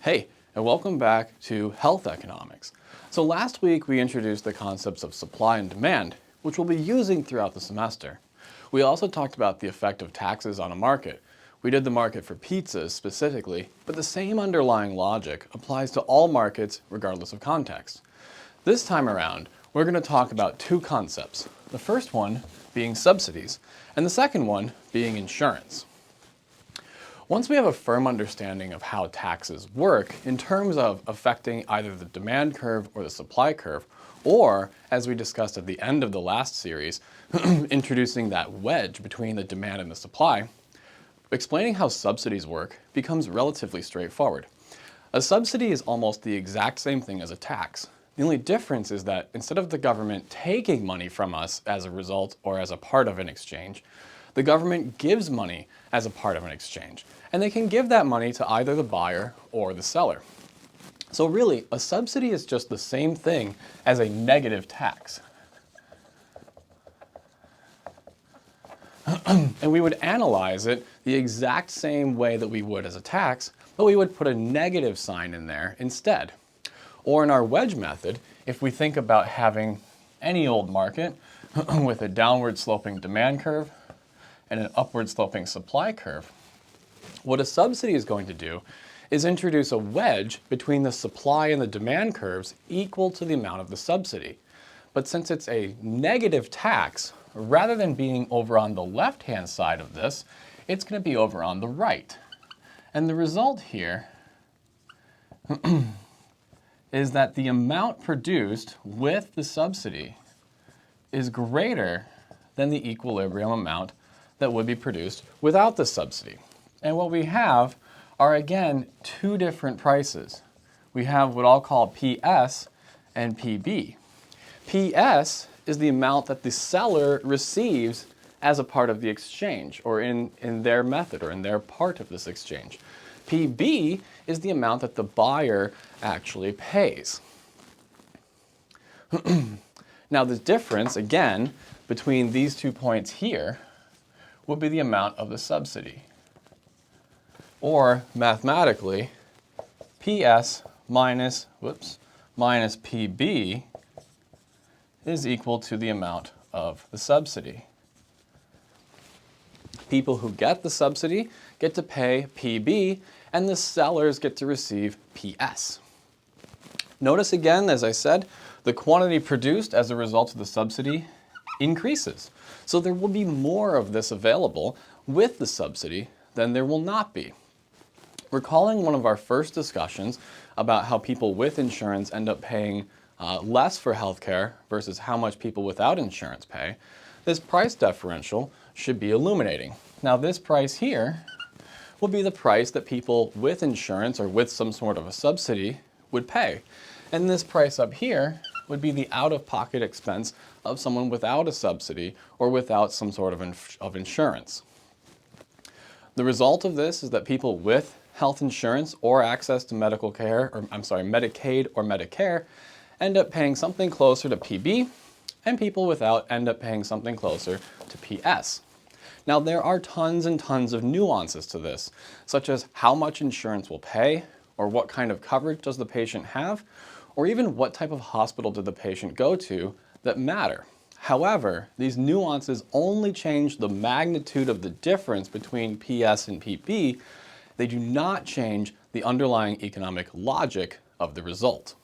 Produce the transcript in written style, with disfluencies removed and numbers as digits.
Hey, and welcome back to Health Economics. So last week we introduced the concepts of supply and demand, which we'll be using throughout the semester. We also talked about the effect of taxes on a market. We did the market for pizzas specifically, but the same underlying logic applies to all markets regardless of context. This time around, we're going to talk about two concepts. The first one being subsidies, and the second one being insurance. Once we have a firm understanding of how taxes work in terms of affecting either the demand curve or the supply curve, or, as we discussed at the end of the last series, introducing that wedge between the demand and the supply, explaining how subsidies work becomes relatively straightforward. A subsidy is almost the exact same thing as a tax. The only difference is that instead of the government taking money from us as a result or as a part of an exchange, the government gives money as a part of an exchange, and they can give that money to either the buyer or the seller. So really, a subsidy is just the same thing as a negative tax. And we would analyze it the exact same way that we would as a tax, but we would put a negative sign in there instead. Or in our wedge method, if we think about having any old market with a downward sloping demand curve and an upward sloping supply curve, what a subsidy is going to do is introduce a wedge between the supply and the demand curves equal to the amount of the subsidy. But since it's a negative tax, rather than being over on the left-hand side of this, it's going to be over on the right. And the result here is that the amount produced with the subsidy is greater than the equilibrium amount that would be produced without the subsidy. And what we have are, again, two different prices. We have what I'll call PS and PB. PS is the amount that the seller receives as a part of the exchange, or in their method, or in their part of this exchange. PB is the amount that the buyer actually pays. Now the difference, again, between these 2 points here would be the amount of the subsidy. Or mathematically, PS minus PB is equal to the amount of the subsidy. People who get the subsidy get to pay PB, and the sellers get to receive PS. Notice again, as I said, the quantity produced as a result of the subsidy increases. So there will be more of this available with the subsidy than there will not be. Recalling one of our first discussions about how people with insurance end up paying less for healthcare versus how much people without insurance pay, this price differential should be illuminating. Now this price here will be the price that people with insurance or with some sort of a subsidy would pay. And this price up here would be the out-of-pocket expense of someone without a subsidy or without some sort of insurance. The result of this is that people with health insurance or access to Medicaid or Medicare end up paying something closer to PB, and people without end up paying something closer to PS. Now there are tons and tons of nuances to this, such as how much insurance will pay, or what kind of coverage does the patient have, or even what type of hospital did the patient go to that matter. However, these nuances only change the magnitude of the difference between PS and PB. They do not change the underlying economic logic of the result.